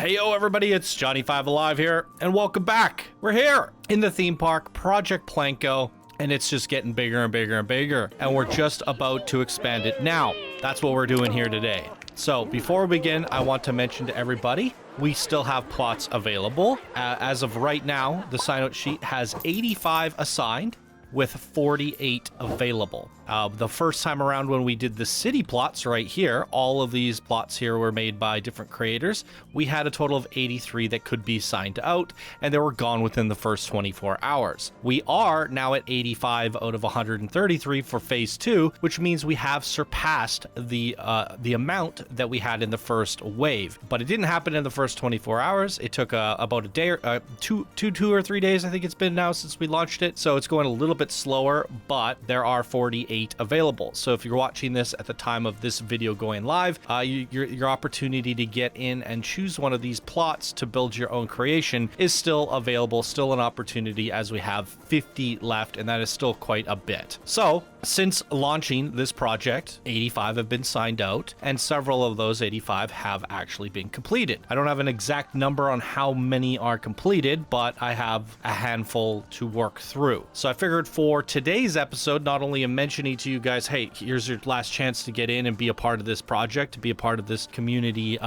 Heyo everybody, it's Johnny5 Alive here, and welcome back. We're here in the theme park, Project Planko, and it's just getting bigger and bigger and bigger, and we're just about to expand it now. That's what we're doing here today. So before we begin, I want to mention to everybody, we still have plots available. As of right now, the sign-out sheet has 85 assigned, with 48 available. The first time around when we did the city plots right here, all of these plots here were made by different creators. We had a total of 83 that could be signed out, and they were gone within the first 24 hours. We are now at 85 out of 133 for phase 2, which means we have surpassed the amount that we had in the first wave. But it didn't happen in the first 24 hours. It took about a day or two or 3 days, I think it's been now since we launched it. So it's going a little bit slower, but there are 48 available. So if you're watching this at the time of this video going live, your opportunity to get in and choose one of these plots to build your own creation is still available, still an opportunity, as we have 50 left, and that is still quite a bit. So since launching this project, 85 have been signed out, and several of those 85 have actually been completed. I don't have an exact number on how many are completed, but I have a handful to work through. So I figured for today's episode, not only am mentioning to you guys, hey, here's your last chance to get in and be a part of this project, to be a part of this community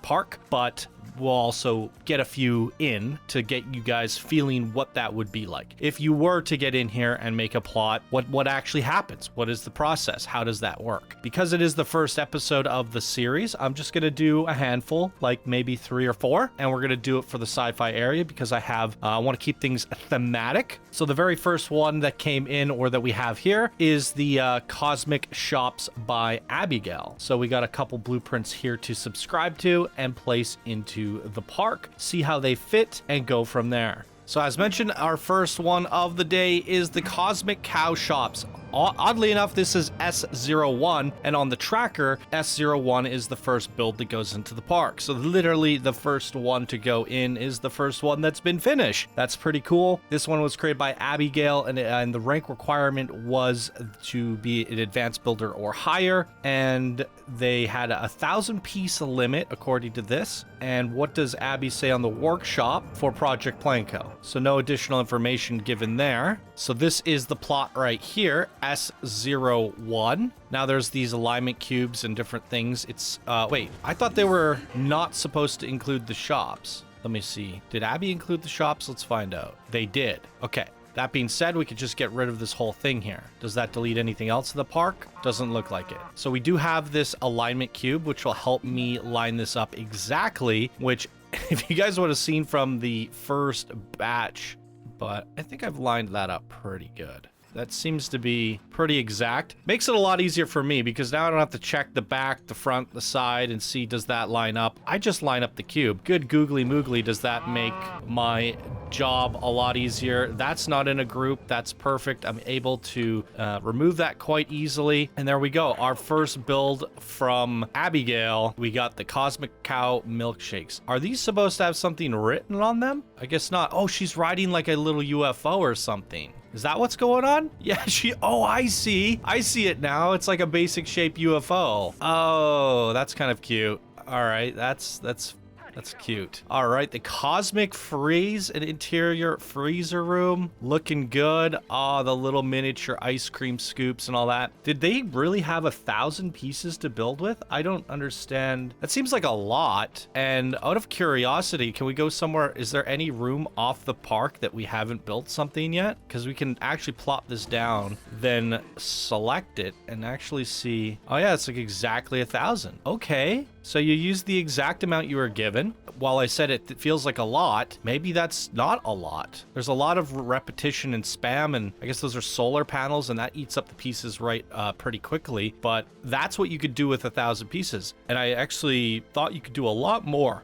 park, but we'll also get a few in to get you guys feeling what that would be like. If you were to get in here and make a plot, what actually happens? What is the process? How does that work? Because it is the first episode of the series, I'm just going to do a handful, like maybe 3 or 4, and we're going to do it for the sci-fi area because I want to keep things thematic. So the very first one that came in, or that we have here, is the Cosmic Shops by Abigail. So we got a couple blueprints here to subscribe to and place into the park, see how they fit, and go from there. So as mentioned, our first one of the day is the Cosmic Cow Shops. Oddly enough, this is S01, and on the tracker, S01 is the first build that goes into the park. So literally the first one to go in is the first one that's been finished. That's pretty cool. This one was created by Abigail, and the rank requirement was to be an advanced builder or higher, and they had a 1,000-piece limit according to this. And what does Abby say on the workshop for Project Planko? So no additional information given there. So this is the plot right here, S01. Now there's these alignment cubes and different things. It's, wait, I thought they were not supposed to include the shops. Let me see. Did Abby include the shops? Let's find out. They did. Okay. That being said, we could just get rid of this whole thing here. Does that delete anything else in the park? Doesn't look like it. So we do have this alignment cube, which will help me line this up exactly, which if you guys would have seen from the first batch, but I think I've lined that up pretty good. That seems to be pretty exact. Makes it a lot easier for me because now I don't have to check the back, the front, the side, and see does that line up. I just line up the cube. Good googly moogly, does that make my job a lot easier? That's not in a group. That's perfect. I'm able to remove that quite easily. And there we go. Our first build from Abigail. We got the Cosmic Cow milkshakes. Are these supposed to have something written on them? I guess not. Oh, she's riding like a little UFO or something. Is that what's going on? Yeah, oh, I see. I see it now. It's like a basic shape UFO. Oh, that's kind of cute. All right, that's cute. All right, the Cosmic Freeze and interior freezer room. Looking good. Oh, the little miniature ice cream scoops and all that. Did they really have 1,000 pieces to build with? I don't understand. That seems like a lot. And out of curiosity, can we go somewhere? Is there any room off the park that we haven't built something yet? Because we can actually plop this down, then select it and actually see. Oh yeah, it's like exactly 1,000. Okay. So you use the exact amount you were given. While I said it feels like a lot, maybe that's not a lot. There's a lot of repetition and spam, and I guess those are solar panels, and that eats up the pieces right pretty quickly. But that's what you could do with 1,000 pieces. And I actually thought you could do a lot more.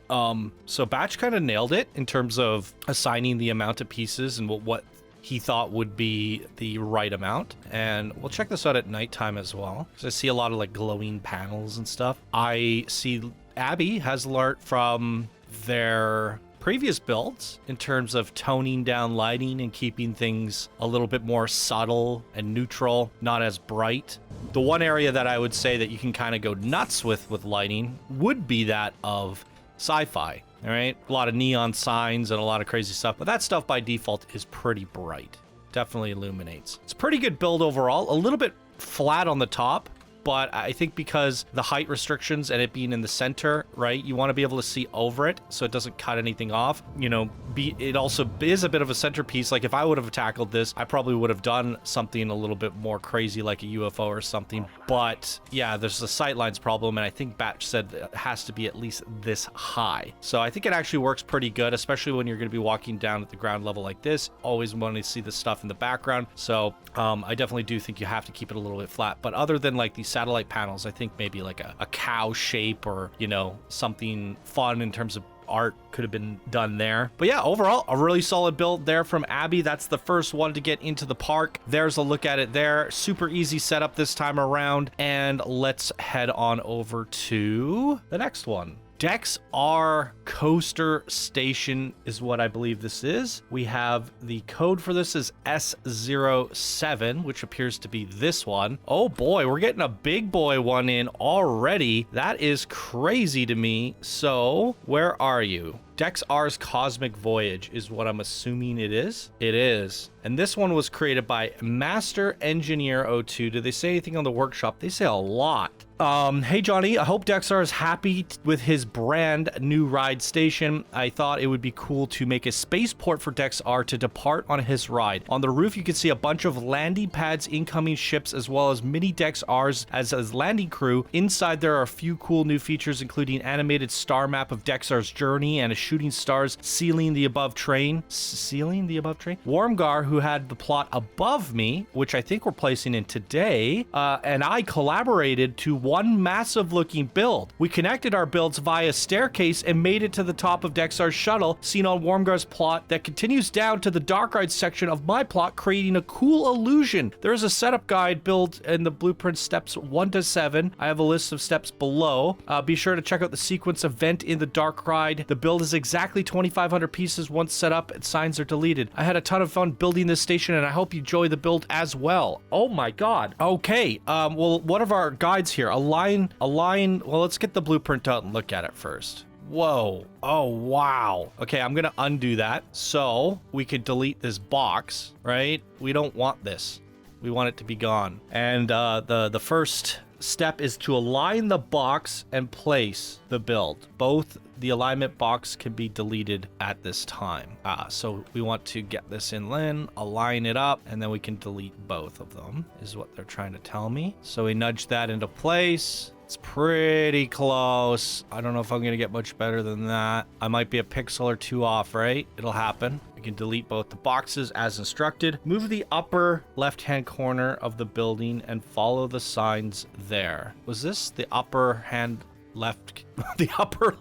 So Batch kind of nailed it in terms of assigning the amount of pieces and what he thought would be the right amount. And we'll check this out at nighttime as well, because I see a lot of like glowing panels and stuff. I see Abby has learned from their previous builds in terms of toning down lighting and keeping things a little bit more subtle and neutral, not as bright. The one area that I would say that you can kind of go nuts with lighting would be that of Sci-fi. All right, a lot of neon signs and a lot of crazy stuff, but that stuff by default is pretty bright. Definitely illuminates. It's a pretty good build overall. A little bit flat on the top, but I think because the height restrictions and it being in the center, right, you want to be able to see over it so it doesn't cut anything off. You know, it also is a bit of a centerpiece. Like if I would have tackled this, I probably would have done something a little bit more crazy like a UFO or something. But yeah, there's a sightlines problem, and I think Batch said it has to be at least this high. So I think it actually works pretty good, especially when you're going to be walking down at the ground level like this. Always want to see the stuff in the background. So I definitely do think you have to keep it a little bit flat. But other than like these satellite panels, I think maybe like a cow shape or, you know, something fun in terms of art could have been done there. But yeah, overall, a really solid build there from Abby. That's the first one to get into the park. There's a look at it there. Super easy setup this time around. And let's head on over to the next one. Dex R Coaster Station is what I believe this is. We have the code for this is S07, which appears to be this one. Oh boy, we're getting a big boy one in already. That is crazy to me. So where are you? Dex R's Cosmic Voyage is what I'm assuming it is. It is. And this one was created by Master Engineer 02. Did they say anything on the workshop? They say a lot. Hey Johnny, I hope Dexar is happy with his brand new ride station. I thought it would be cool to make a spaceport for Dexar to depart on his ride. On the roof, you can see a bunch of landing pads, incoming ships, as well as mini Dexars as landing crew. Inside, there are a few cool new features, including animated star map of Dexar's journey and a shooting stars sealing the above train. Warmgar, who had the plot above me, which I think we're placing in today, and I collaborated to one massive looking build. We connected our builds via staircase and made it to the top of Dexar's shuttle, seen on Warmgar's plot that continues down to the dark ride section of my plot, creating a cool illusion. There is a setup guide build in the blueprint steps 1 to 7. I have a list of steps below. Be sure to check out the sequence event in the dark ride. The build is exactly 2,500 pieces once set up and signs are deleted. I had a ton of fun building this station and I hope you enjoy the build as well. Oh my god. Okay, well, one of our guides here, align, well, let's get the blueprint out and look at it first. Whoa. Oh, wow. Okay, I'm gonna undo that so we could delete this box, right? We don't want this. We want it to be gone. And the first step is to align the box and place the build. Both the alignment box can be deleted at this time. So we want to get this in Lin, align it up, and then we can delete both of them, is what they're trying to tell me. So we nudge that into place. It's pretty close. I don't know if I'm gonna get much better than that. I might be a pixel or two off, right? It'll happen. We can delete both the boxes as instructed. Move the upper left-hand corner of the building and follow the signs there. Was this the upper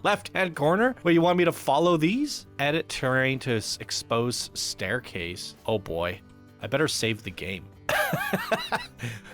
left-hand corner? Wait, you want me to follow these? Edit terrain to expose staircase. Oh boy, I better save the game.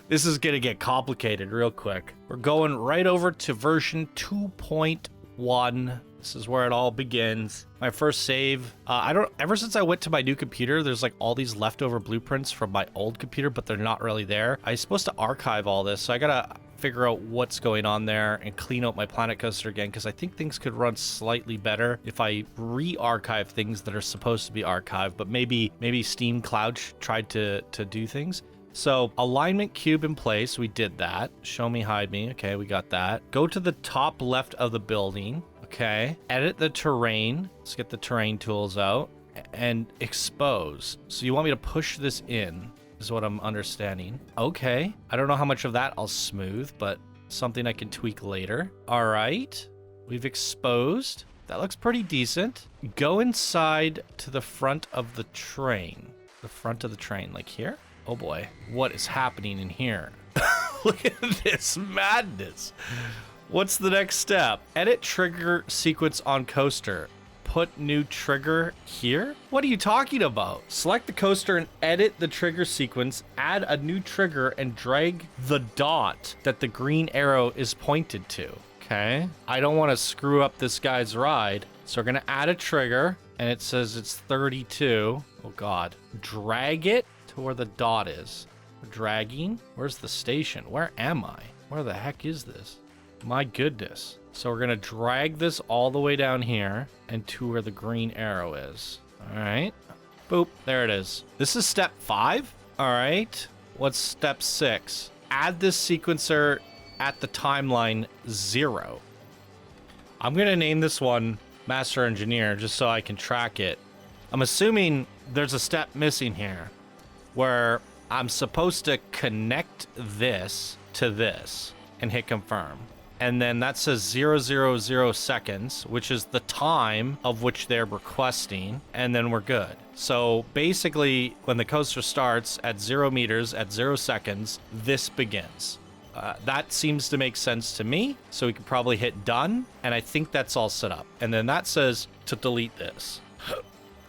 This is gonna get complicated real quick. We're going right over to version 2.1. This is where it all begins. My first save. Ever since I went to my new computer, there's like all these leftover blueprints from my old computer, but they're not really there. I'm supposed to archive all this, so I gotta figure out what's going on there and clean out my Planet Coaster again, because I think things could run slightly better if I re-archive things that are supposed to be archived, but maybe Steam Cloud tried to do things. So alignment cube in place, we did that. Show me, hide me. Okay, we got that. Go to the top left of the building. Okay, edit the terrain. Let's get the terrain tools out and expose. So you want me to push this in, is what I'm understanding. Okay, I don't know how much of that I'll smooth, but something I can tweak later. All right, we've exposed. That looks pretty decent. Go inside to the front of the train. The front of the train, like here? Oh boy, what is happening in here? Look at this madness. What's the next step? Edit trigger sequence on coaster. Put new trigger here? What are you talking about? Select the coaster and edit the trigger sequence. Add a new trigger and drag the dot that the green arrow is pointed to. Okay. I don't want to screw up this guy's ride. So we're going to add a trigger and it says it's 32. Oh God. Drag it to where the dot is. We're dragging. Where's the station? Where am I? Where the heck is this? My goodness. So we're gonna drag this all the way down here and to where the green arrow is. All right. Boop. There it is. This is step 5. All right. What's step 6? Add this sequencer at the timeline 0. I'm gonna name this one Master Engineer just so I can track it. I'm assuming there's a step missing here where I'm supposed to connect this to this and hit confirm. And then that says 000 seconds, which is the time of which they're requesting, and then we're good. So basically, when the coaster starts at 0 meters at 0 seconds, this begins. That seems to make sense to me, so we could probably hit done, and I think that's all set up. And then that says to delete this.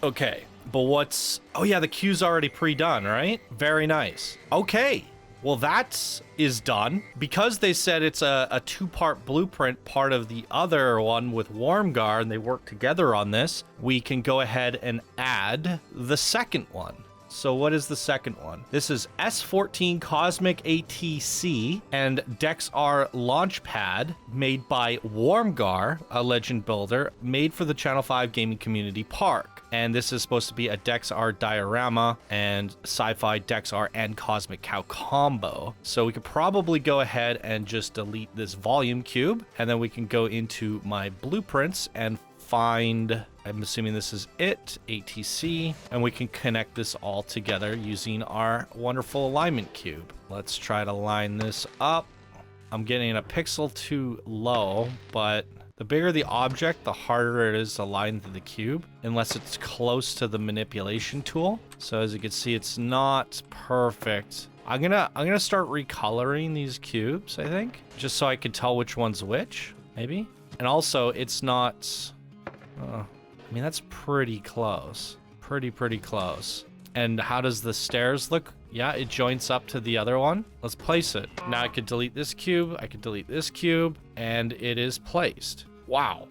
Okay, but what's... Oh yeah, the queue's already pre-done, right? Very nice. Okay. Well, that is done. Because they said it's a 2-part blueprint, part of the other one with Warmgar, and they work together on this, we can go ahead and add the second one. So what is the second one? This is S14 Cosmic ATC and DexR Launchpad, made by Warmgar, a legend builder, made for the Channel 5 gaming community park. And this is supposed to be a DexR diorama and Sci-fi DexR and Cosmic Cow combo. So we could probably go ahead and just delete this volume cube, and then we can go into my blueprints and find, I'm assuming this is it, ATC, and we can connect this all together using our wonderful alignment cube. Let's try to line this up. I'm getting a pixel too low, but the bigger the object, the harder it is to align to the cube, unless it's close to the manipulation tool. So as you can see, it's not perfect. I'm gonna start recoloring these cubes, I think, just so I can tell which one's which, maybe. And also, it's not... I mean, that's pretty close. Pretty close. And how does the stairs look? Yeah, it joins up to the other one. Let's place it. Now I could delete this cube. I could delete this cube. And it is placed. Wow.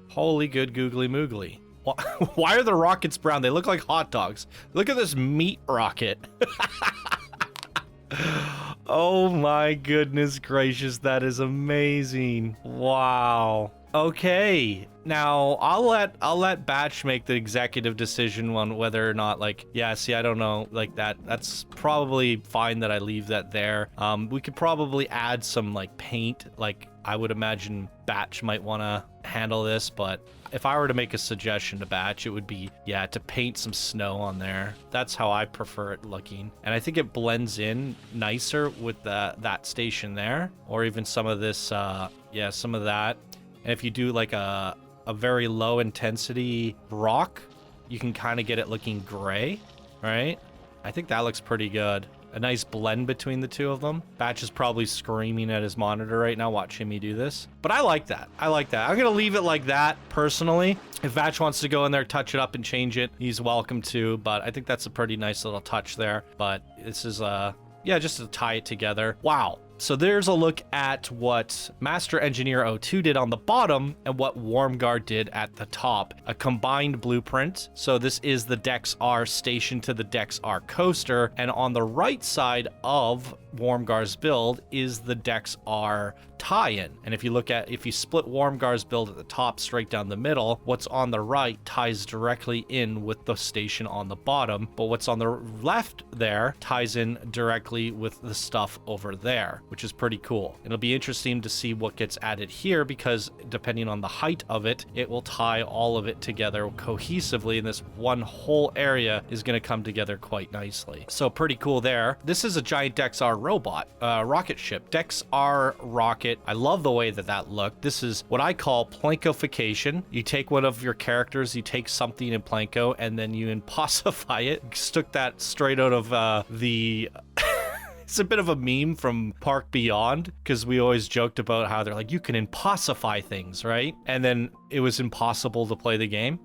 Holy good googly moogly. Why are the rockets brown? They look like hot dogs. Look at this meat rocket. Oh my goodness gracious. That is amazing. Wow. Okay, now I'll let Batch make the executive decision on whether or not, like, yeah, see, I don't know, like that's probably fine that I leave that there. We could probably add some like paint, like I would imagine Batch might want to handle this, but if I were to make a suggestion to Batch, it would be, yeah, to paint some snow on there. That's how I prefer it looking. And I think it blends in nicer with that station there, or even some of this, yeah, some of that. And if you do like a very low intensity rock, you can kind of get it looking gray, right? I think that looks pretty good. A nice blend between the two of them. Batch is probably screaming at his monitor right now watching me do this. But I like that. I like that. I'm going to leave it like that, personally. If Batch wants to go in there, touch it up and change it, he's welcome to. But I think that's a pretty nice little touch there. But this is, yeah, just to tie it together. Wow. So there's a look at what Master Engineer 02 did on the bottom and what Warmgar did at the top. A combined blueprint. So this is the DexR station to the DexR coaster. And on the right side of Warmgar's build is the DexR tie-in. And if you split Warmgar's build at the top straight down the middle, what's on the right ties directly in with the station on the bottom. But what's on the left there ties in directly with the stuff over there, which is pretty cool. It'll be interesting to see what gets added here, because depending on the height of it, it will tie all of it together cohesively, and this one whole area is going to come together quite nicely. So pretty cool there. This is a giant DexR robot, rocket ship, DexR rocket. I love the way that looked. This is what I call Plankofication. You take one of your characters, you take something in Planko, and then you impossify it. Took that straight out of the... It's a bit of a meme from Park Beyond, because we always joked about how they're like, you can impossify things, right? And then it was impossible to play the game.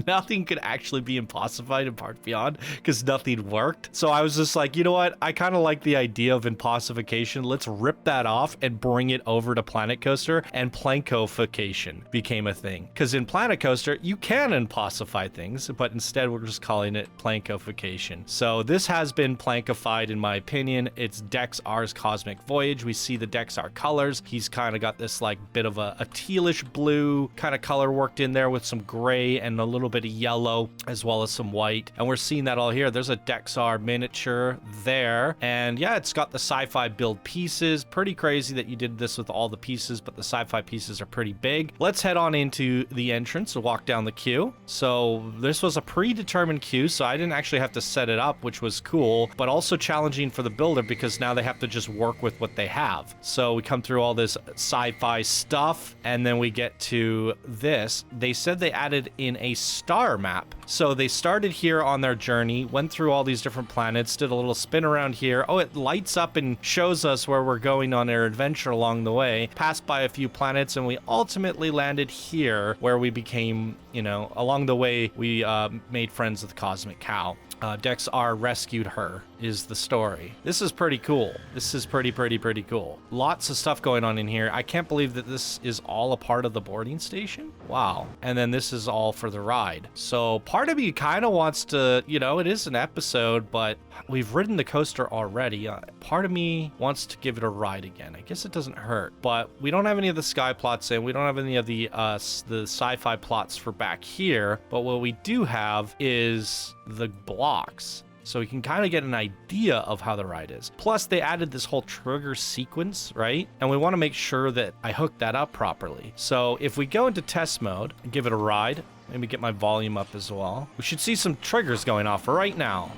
nothing could actually be impossified in Park Beyond because nothing worked. So I was just like, you know what? I kind of like the idea of impossification. Let's rip that off and bring it over to Planet Coaster, and Plankofication became a thing. Because in Planet Coaster, you can impossify things, but instead we're just calling it Plankofication. So this has been Plankofied in my opinion. It's Dex R's Cosmic Voyage. We see the Dex R colors. He's kind of got this like bit of a tealish blue kind of color worked in there with some gray and a little bit of yellow as well as some white. And we're seeing that all here. There's a Dex R miniature there. And yeah, it's got the Sci-fi build pieces. Pretty crazy that you did this with all the pieces, but the Sci-fi pieces are pretty big. Let's head on into the entrance and walk down the queue. So this was a predetermined queue, so I didn't actually have to set it up, which was cool, but also challenging for the builder because now they have to just work with what they have. So we come through all this sci-fi stuff, and then we get to this. They said they added in a star map. So they started here on their journey, went through all these different planets, did a little spin around here. Oh, it lights up and shows us where we're going on our adventure along the way. Passed by a few planets, and we ultimately landed here where we became, you know, along the way, we made friends with the Cosmic Cow. Dex R rescued her is the story. This is pretty cool. This is pretty cool. Lots of stuff going on in here. I can't believe that this is all a part of the boarding station. Wow. And then this is all for the ride. So part of me kind of wants to, you know, it is an episode, but we've ridden the coaster already. Part of me wants to give it a ride again. I guess it doesn't hurt, but we don't have any of the sky plots in. We don't have any of the sci-fi plots for back here, but what we do have is the blocks. So we can kind of get an idea of how the ride is. Plus, they added this whole trigger sequence, right? And we want to make sure that I hook that up properly. So if we go into test mode and give it a ride, maybe get my volume up as well, we should see some triggers going off right now.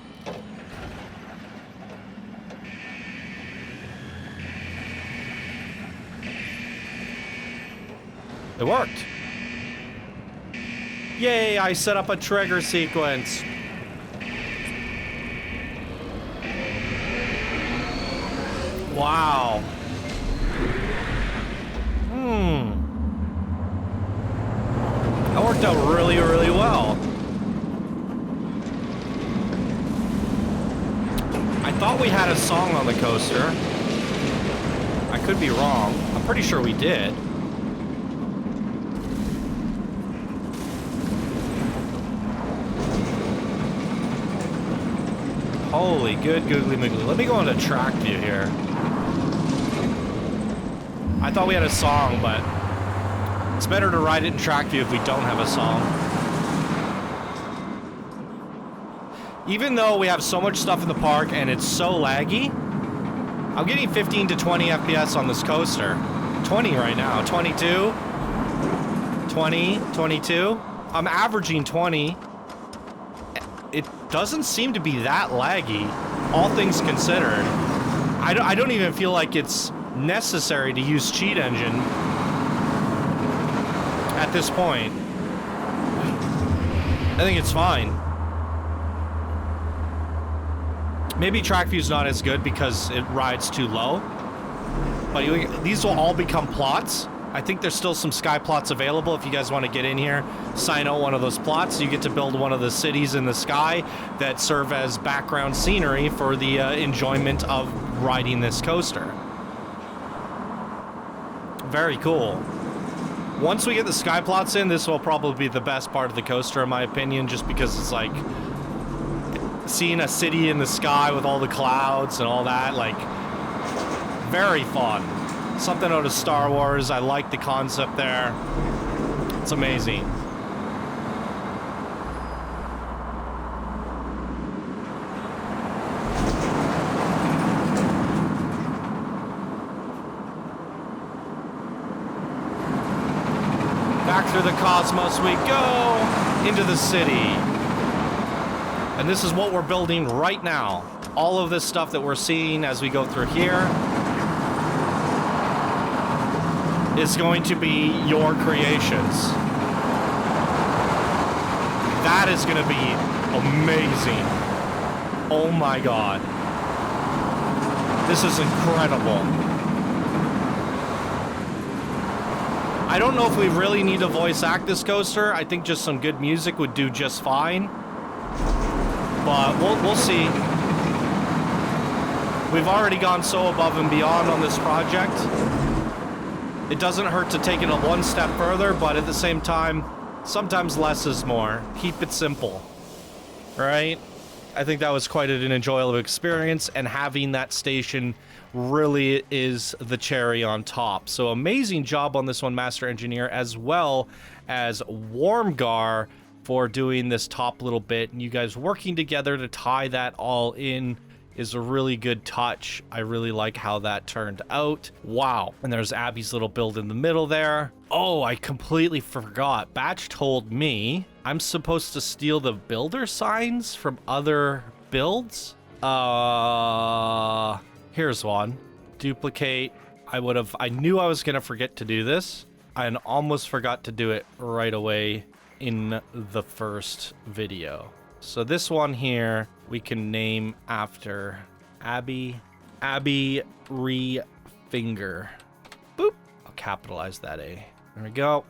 It worked. Yay, I set up a trigger sequence. Wow. That worked out really well. I thought we had a song on the coaster. I could be wrong. I'm pretty sure we did. Holy good googly moogly. Let me go into track view here. I thought we had a song, but it's better to ride it in track view if we don't have a song. Even though we have so much stuff in the park and it's so laggy, I'm getting 15 to 20 FPS on this coaster. 20 right now, 22, 20, 22. I'm averaging 20. It doesn't seem to be that laggy, all things considered. I don't even feel like it's necessary to use cheat engine at this point. I think it's fine. Maybe track view's not as good because it rides too low, but these will all become plots. I think there's still some sky plots available if you guys want to get in here, sign out one of those plots. You get to build one of the cities in the sky that serve as background scenery for the enjoyment of riding this coaster. Very cool. Once we get the sky plots in, this will probably be the best part of the coaster in my opinion, just because it's like seeing a city in the sky with all the clouds and all that, like very fun. Something out of Star Wars. I like the concept there. It's amazing. Back through the cosmos we go into the city. And this is what we're building right now. All of this stuff that we're seeing as we go through here is going to be your creations. That is going to be amazing. Oh my god. This is incredible. I don't know if we really need to voice act this coaster. I think just some good music would do just fine. But we'll see. We've already gone so above and beyond on this project. It doesn't hurt to take it a one step further, but at the same time, sometimes less is more. Keep it simple, right? I think that was quite an enjoyable experience, and having that station really is the cherry on top. So amazing job on this one, Master Engineer, as well as Warmgar for doing this top little bit, and you guys working together to tie that all in is a really good touch. I really like how that turned out. Wow. And there's Abby's little build in the middle there. Oh, I completely forgot. Batch told me I'm supposed to steal the builder signs from other builds. Here's one. Duplicate. I knew I was gonna forget to do this. I almost forgot to do it right away in the first video. So this one here, we can name after Abby Refinger. Boop. I'll capitalize that A. There we go.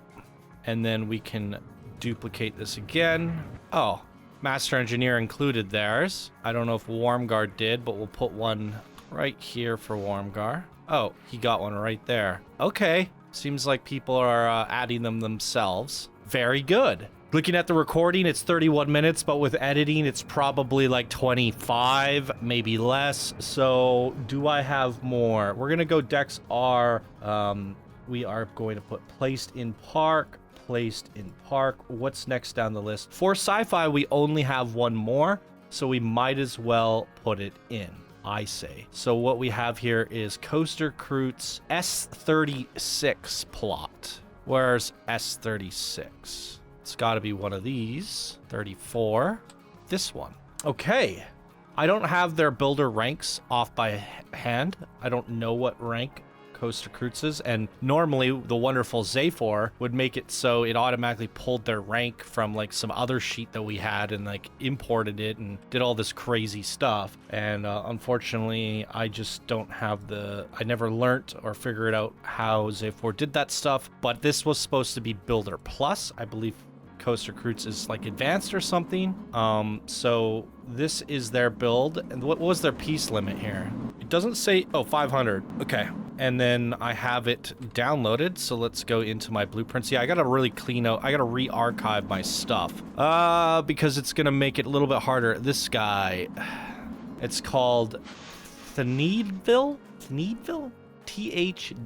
And then we can duplicate this again. Oh, Master Engineer included theirs. I don't know if Warmgar did, but we'll put one right here for Warmgar. Oh, he got one right there. Okay. Seems like people are adding them themselves. Very good. Looking at the recording, it's 31 minutes, but with editing, it's probably like 25, maybe less. So do I have more? We're going to go Dex R. We are going to put placed in park. What's next down the list? For Sci-fi, we only have one more, so we might as well put it in, I say. So what we have here is Coaster Croots S36 plot. Where's S36? It's got to be one of these. 34. This one. Okay. I don't have their builder ranks off by hand. I don't know what rank Coaster Croots is. And normally the wonderful Zaphor would make it so it automatically pulled their rank from like some other sheet that we had and like imported it and did all this crazy stuff. And unfortunately, I just don't have I never learnt or figured out how Zaphor did that stuff. But this was supposed to be Builder Plus, I believe. Coaster Croots is like advanced or something. So this is their build. And what was their piece limit here? It doesn't say, 500. Okay. And then I have it downloaded. So let's go into my blueprints. Yeah, I gotta really clean out. I gotta re-archive my stuff. Because it's gonna make it a little bit harder. This guy, it's called Thneedville? Thneedville? Thneedville.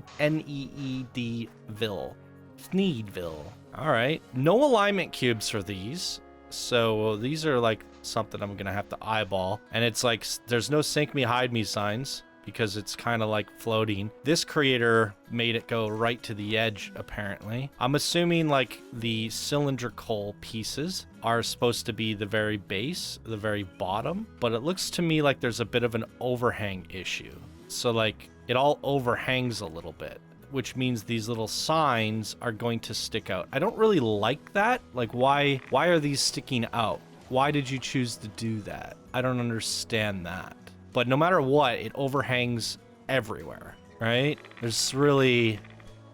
Thneedville. All right. No alignment cubes for these. So these are like something I'm going to have to eyeball. And it's like there's no sink me, hide me signs because it's kind of like floating. This creator made it go right to the edge, apparently. I'm assuming like the cylindrical pieces are supposed to be the very base, the very bottom. But it looks to me like there's a bit of an overhang issue. So like it all overhangs a little bit, which means these little signs are going to stick out. I don't really like that. Like, why are these sticking out? Why did you choose to do that? I don't understand that. But no matter what, it overhangs everywhere, right? There's really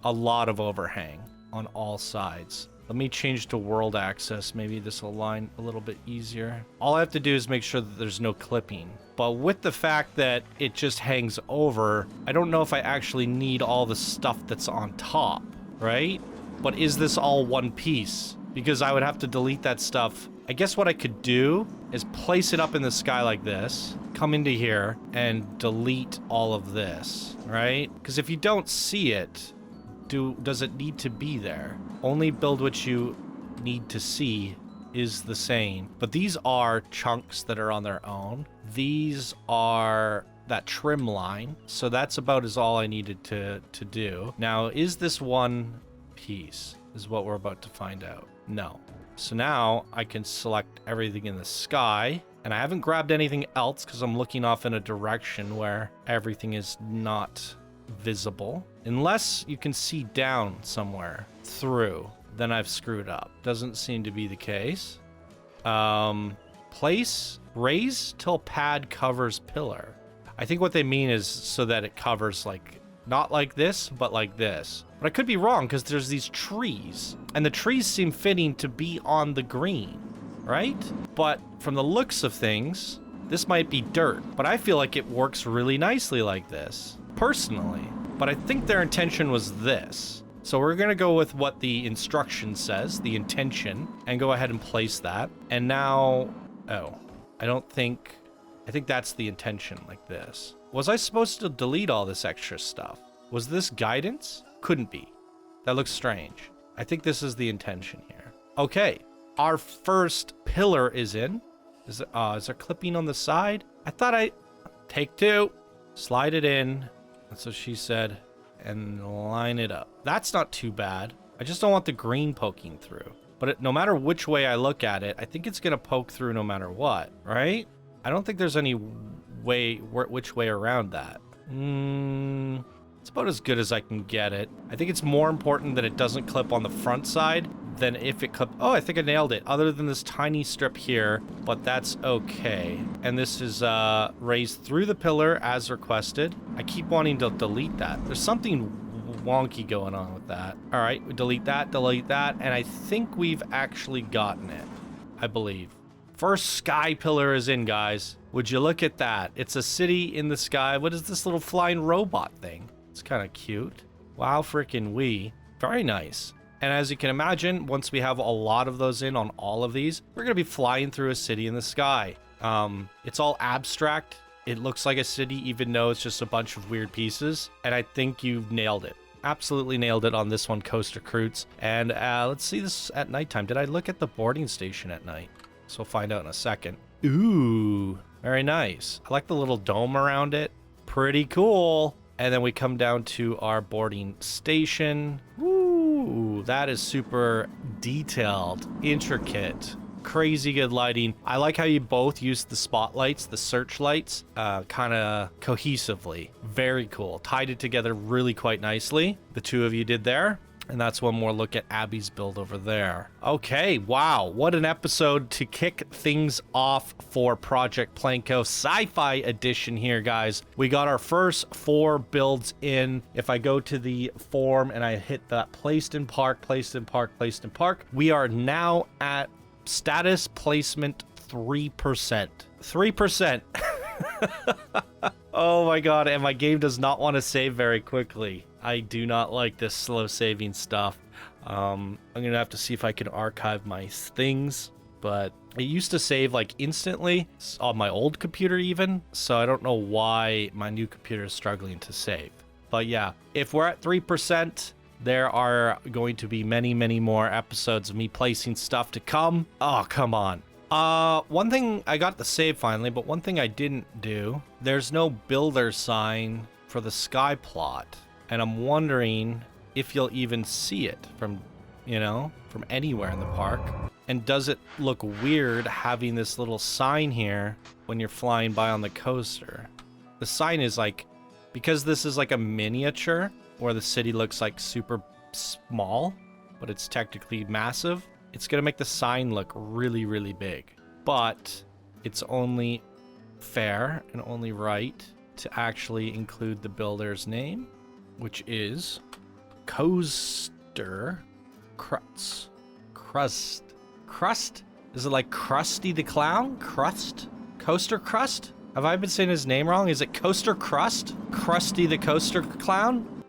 a lot of overhang on all sides. Let me change to world access. Maybe this will align a little bit easier. All I have to do is make sure that there's no clipping. But with the fact that it just hangs over, I don't know if I actually need all the stuff that's on top, right? But is this all one piece? Because I would have to delete that stuff. I guess what I could do is place it up in the sky like this, come into here, and delete all of this, right? Because if you don't see it, does it need to be there? Only build what you need to see is the saying. But these are chunks that are on their own. These are that trim line. So that's about as all I needed to do. Now, is this one piece? Is what we're about to find out. No. So now I can select everything in the sky. And I haven't grabbed anything else because I'm looking off in a direction where everything is not visible. Unless you can see down somewhere through, then I've screwed up. Doesn't seem to be the case. Place, raise till pad covers pillar. I think what they mean is so that it covers like Not like this, but like this. But I could be wrong because there's these trees. And the trees seem fitting to be on the green, right? But from the looks of things, this might be dirt. But I feel like it works really nicely like this, personally. But I think their intention was this. So we're going to go with what the instruction says, the intention, and go ahead and place that. And now, oh, I think that's the intention, like this. Was I supposed to delete all this extra stuff? Was this guidance? Couldn't be. That looks strange. I think this is the intention here. Okay, our first pillar is in. Is there clipping on the side? I thought take 2, slide it in. That's what she said. And line it up. That's not too bad. I just don't want the green poking through. But no matter which way I look at it, I think it's going to poke through no matter what, right? I don't think there's any way, which way around that. It's about as good as I can get it. I think it's more important that it doesn't clip on the front side than if it clip. Oh, I think I nailed it. Other than this tiny strip here, but that's okay. And this is raised through the pillar as requested. I keep wanting to delete that. There's something wonky going on with that. All right, we delete that, and I think we've actually gotten it, I believe. First sky pillar is in, guys. Would you look at that? It's a city in the sky. What is this little flying robot thing? It's kind of cute. Wow, freaking we. Very nice. And as you can imagine, once we have a lot of those in on all of these, we're going to be flying through a city in the sky. It's all abstract. It looks like a city, even though it's just a bunch of weird pieces. And I think you've nailed it. Absolutely nailed it on this one, Coaster Croots. And let's see this at nighttime. Did I look at the boarding station at night? So we'll find out in a second. Ooh, very nice. I like the little dome around it. Pretty cool. And then we come down to our boarding station. Ooh, that is super detailed, intricate, crazy good lighting. I like how you both use the spotlights, the searchlights, kind of cohesively. Very cool. Tied it together really quite nicely. The two of you did there. And that's one more look at Abby's build over there. Okay, wow, what an episode to kick things off for Project Planko Sci-Fi Edition here, guys. We got our first 4 builds in. If I go to the form and I hit that placed in park, we are now at status placement 3%. 3%. Oh my god, and my game does not want to save very quickly. I do not like this slow saving stuff. I'm gonna have to see if I can archive my things, but it used to save like instantly on my old computer even, so I don't know why my new computer is struggling to save. But yeah, if we're at 3%, there are going to be many, many more episodes of me placing stuff to come. Oh, come on. One thing, I got the save finally, but one thing I didn't do, there's no builder sign for the sky plot. And I'm wondering if you'll even see it from, from anywhere in the park. And does it look weird having this little sign here when you're flying by on the coaster? The sign is like, because this is like a miniature where the city looks like super small, but it's technically massive. It's going to make the sign look really, really big. But it's only fair and only right to actually include the builder's name, which is Coaster Crust. Crust? Is it like Krusty the Clown? Crust? Coaster Crust? Have I been saying his name wrong? Is it Coaster Crust? Krusty the Coaster Clown?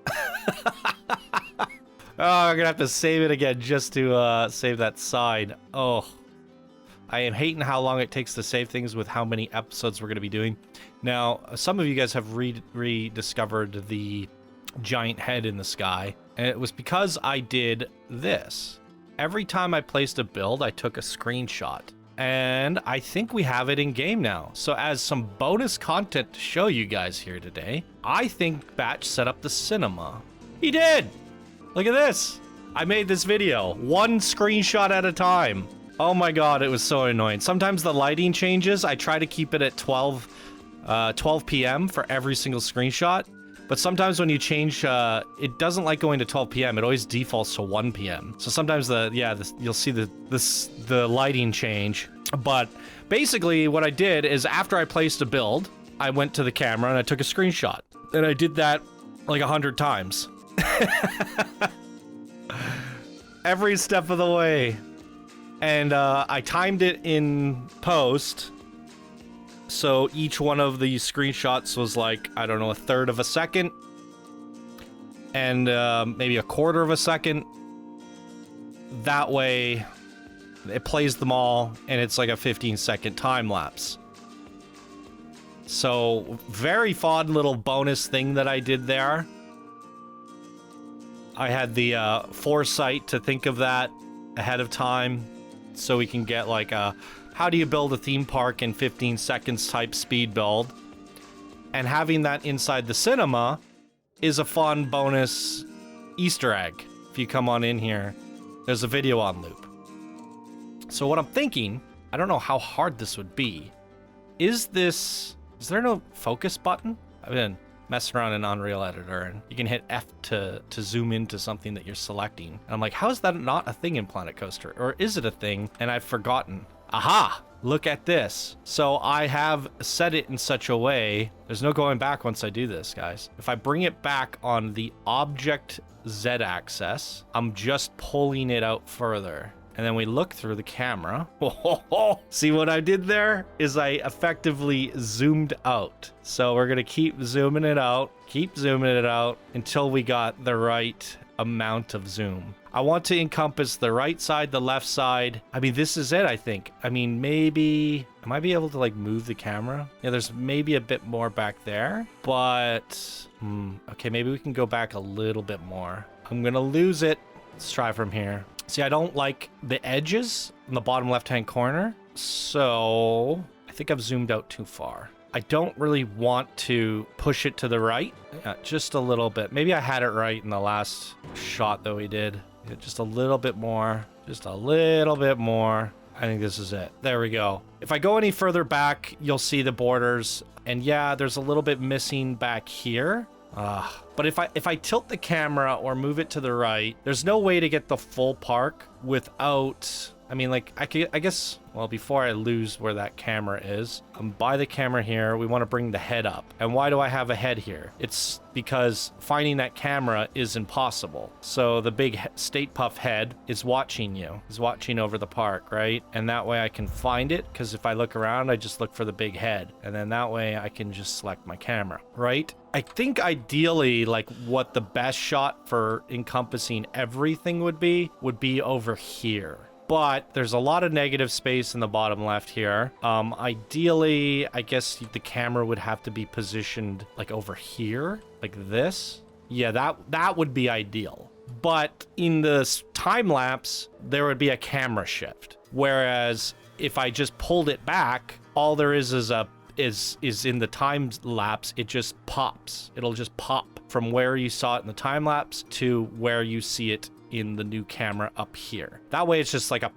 Oh, I'm gonna have to save it again just to save that side. Oh, I am hating how long it takes to save things with how many episodes we're gonna be doing. Now, some of you guys have rediscovered the giant head in the sky, and it was because I did this. Every time I placed a build, I took a screenshot, and I think we have it in game now. So as some bonus content to show you guys here today, I think Batch set up the cinema. He did! Look at this. I made this video, one screenshot at a time. Oh my god, it was so annoying. Sometimes the lighting changes. I try to keep it at 12 p.m. for every single screenshot. But sometimes when you change, it doesn't like going to 12 p.m. It always defaults to 1 p.m. So sometimes you'll see the lighting change. But basically what I did is after I placed a build, I went to the camera and I took a screenshot. And I did that like 100 times. Every step of the way. And I timed it in post. So each one of the screenshots was like, I don't know, a third of a second. And maybe a quarter of a second. That way, it plays them all, and it's like a 15-second time lapse. So, very fun little bonus thing that I did there. I had the foresight to think of that ahead of time, so we can get like a how do you build a theme park in 15 seconds type speed build. And having that inside the cinema is a fun bonus Easter egg. If you come on in here, there's a video on loop. So what I'm thinking, I don't know how hard this would be. Is there no focus button? I've been messing around in Unreal Editor, and you can hit F to zoom into something that you're selecting. And I'm like, how is that not a thing in PlanetCoaster? Or is it a thing and I've forgotten? Aha! Look at this. So I have set it in such a way, there's no going back once I do this, guys. If I bring it back on the object Z-axis, I'm just pulling it out further. And then we look through the camera. See what I did there is I effectively zoomed out. So we're gonna keep zooming it out until we got the right amount of zoom. I want to encompass the right side, the left side. I mean, this is it, I think. I mean, maybe, I might be able to like move the camera. Yeah, there's maybe a bit more back there, but, okay, maybe we can go back a little bit more. I'm gonna lose it. Let's try from here. See, I don't like the edges in the bottom left-hand corner, so I think I've zoomed out too far. I don't really want to push it to the right, just a little bit. Maybe I had it right in the last shot that we did. Just a little bit more, just a little bit more. I think this is it. There we go. If I go any further back, you'll see the borders. And yeah, there's a little bit missing back here. But if I tilt the camera or move it to the right, there's no way to get the full park without, I mean, like, I guess, well, before I lose where that camera is, I'm by the camera here. We want to bring the head up. And why do I have a head here? It's because finding that camera is impossible. So the big State Puff head is watching you, is watching over the park, right? And that way I can find it, because if I look around, I just look for the big head. And then that way I can just select my camera, right? I think ideally, like, what the best shot for encompassing everything would be over here. But there's a lot of negative space in the bottom left here. Ideally, I guess the camera would have to be positioned like over here, like this. Yeah, that would be ideal. But in the time lapse, there would be a camera shift. Whereas if I just pulled it back, all there is in the time lapse, it just pops. It'll just pop from where you saw it in the time lapse to where you see it in the new camera up here. That way it's just like a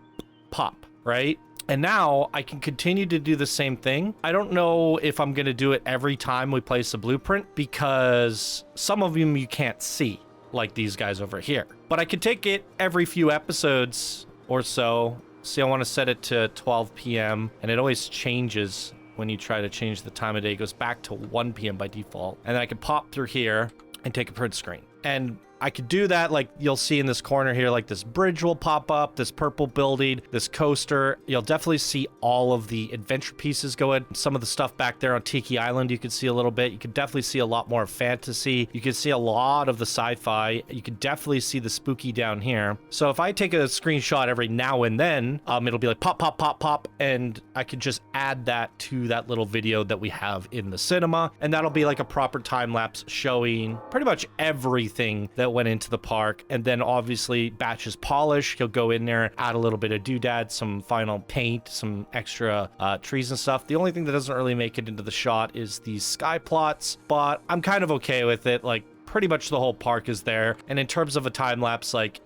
pop, right? And now I can continue to do the same thing. I don't know if I'm gonna do it every time we place a blueprint, because some of them you can't see, like these guys over here. But I could take it every few episodes or so. See, I want to set it to 12 p.m. and it always changes when you try to change the time of day. It goes back to 1 p.m. by default. And then I can pop through here and take a print screen. And I could do that, like you'll see in this corner here, like this bridge will pop up, this purple building, this coaster. You'll definitely see all of the adventure pieces go in. Some of the stuff back there on Tiki Island, you could see a little bit. You could definitely see a lot more fantasy. You could see a lot of the sci-fi. You could definitely see the spooky down here. So if I take a screenshot every now and then, it'll be like pop, pop, pop, pop, and I could just add that to that little video that we have in the cinema. And that'll be like a proper time lapse showing pretty much everything that went into the park. And then obviously Batch's polish, he'll go in there, add a little bit of doodad, some final paint, some extra trees and stuff. The only thing that doesn't really make it into the shot is these sky plots, but I'm kind of okay with it. Like, pretty much the whole park is there. And in terms of a time lapse, like,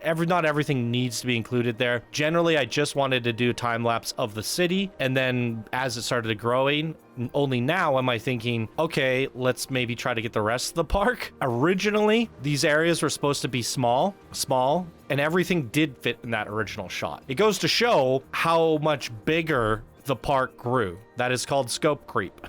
not everything needs to be included there. Generally, I just wanted to do a time lapse of the city, and then as it started growing, only now am I thinking, okay, let's maybe try to get the rest of the park. Originally, these areas were supposed to be small, and everything did fit in that original shot. It goes to show how much bigger the park grew. That is called scope creep.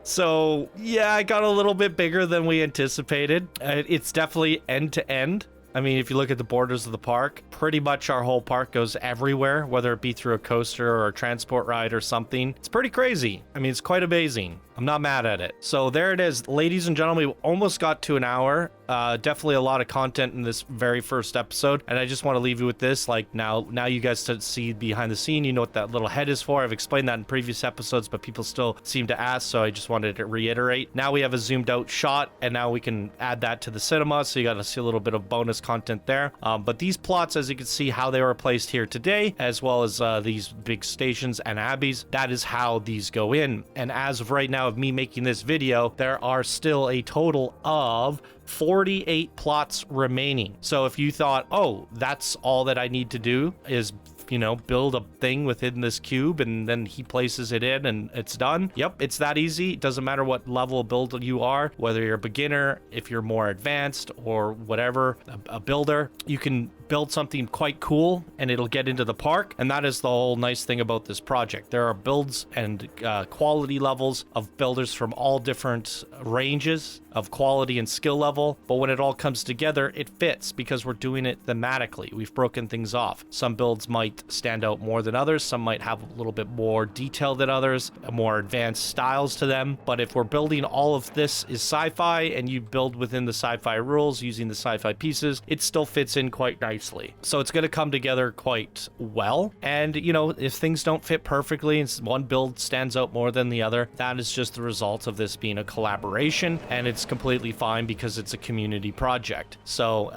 So yeah, it got a little bit bigger than we anticipated. It's definitely end to end. I mean, if you look at the borders of the park, pretty much our whole park goes everywhere, whether it be through a coaster or a transport ride or something. It's pretty crazy. I mean, it's quite amazing. I'm not mad at it. So there it is, ladies and gentlemen. We almost got to an hour. Definitely a lot of content in this very first episode. And I just want to leave you with this. Like now you guys see behind the scene, you know what that little head is for. I've explained that in previous episodes, but people still seem to ask. So I just wanted to reiterate. Now we have a zoomed out shot, and now we can add that to the cinema. So you got to see a little bit of bonus content there. But these plots, as you can see how they were placed here today, as well as these big stations and abbeys, that is how these go in. And as of right now, of me making this video, there are still a total of 48 plots remaining. So if you thought, oh, that's all that I need to do is, you know, build a thing within this cube and then he places it in and it's done. Yep, it's that easy. It doesn't matter what level of builder you are, whether you're a beginner, if you're more advanced or whatever, a builder, you can build something quite cool and it'll get into the park. And that is the whole nice thing about this project. There are builds and quality levels of builders from all different ranges of quality and skill level, but when it all comes together, it fits because we're doing it thematically. We've broken things off. Some builds might stand out more than others. Some might have a little bit more detail than others, more advanced styles to them. But if we're building all of this is sci-fi and you build within the sci-fi rules using the sci-fi pieces, it still fits in quite nicely. So it's going to come together quite well. And, you know, if things don't fit perfectly and one build stands out more than the other, that is just the result of this being a collaboration, and it's completely fine because it's a community project. So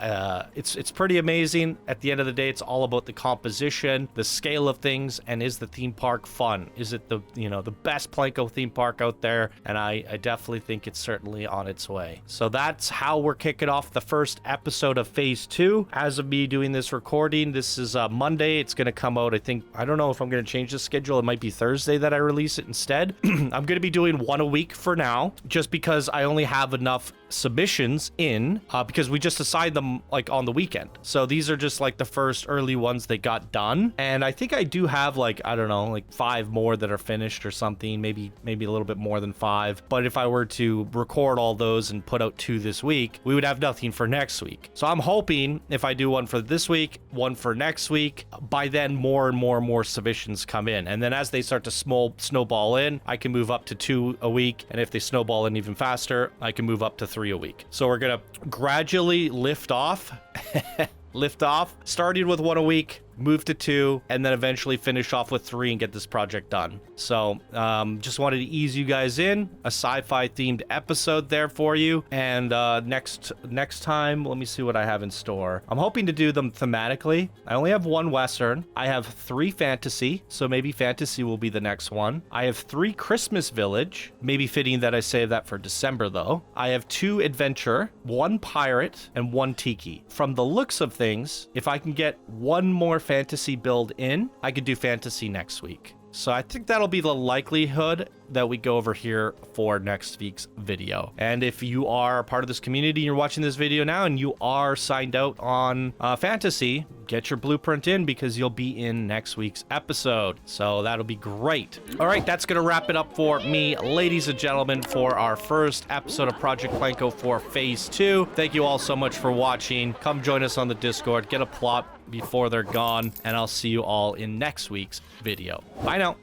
it's pretty amazing. At the end of the day, it's all about the composition, the scale of things, and is the theme park fun? Is it the best Planko theme park out there? And I definitely think it's certainly on its way. So that's how we're kicking off the first episode of phase 2. As of me doing this recording, this is Monday. It's going to come out, I don't know if I'm going to change the schedule. It might be Thursday that I release it instead. I'm going to be doing one a week for now, just because I only have enough submissions in because we just assigned them like on the weekend. So these are just like the first early ones that got done, and I think I do have like, I don't know, like 5 more that are finished or something, maybe a little bit more than 5. But if I were to record all those and put out 2 this week, we would have nothing for next week. So I'm hoping if I do one for this week, one for next week, by then more and more submissions come in, and then as they start to snowball in, I can move up to 2 a week, and if they snowball in even faster, I can move up to 3 a week. So we're gonna gradually lift off starting with 1 a week, move to 2, and then eventually finish off with 3 and get this project done. So just wanted to ease you guys in, a sci-fi themed episode there for you. And next time, let me see what I have in store. I'm hoping to do them thematically. I only have 1 Western. I have 3 fantasy, so maybe fantasy will be the next one. I have 3 Christmas Village, maybe fitting that I save that for December though. I have 2 adventure, 1 pirate, and 1 tiki. From the looks of things, if I can get 1 more fantasy build in, I could do fantasy next week. So I think that'll be the likelihood that we go over here for next week's video. And if you are part of this community and you're watching this video now and you are signed out on fantasy, get your blueprint in because you'll be in next week's episode. So that'll be great. All right, that's going to wrap it up for me, ladies and gentlemen, for our first episode of Project Planko for phase 2. Thank you all so much for watching. Come join us on the Discord, get a plot before they're gone, and I'll see you all in next week's video. Bye now.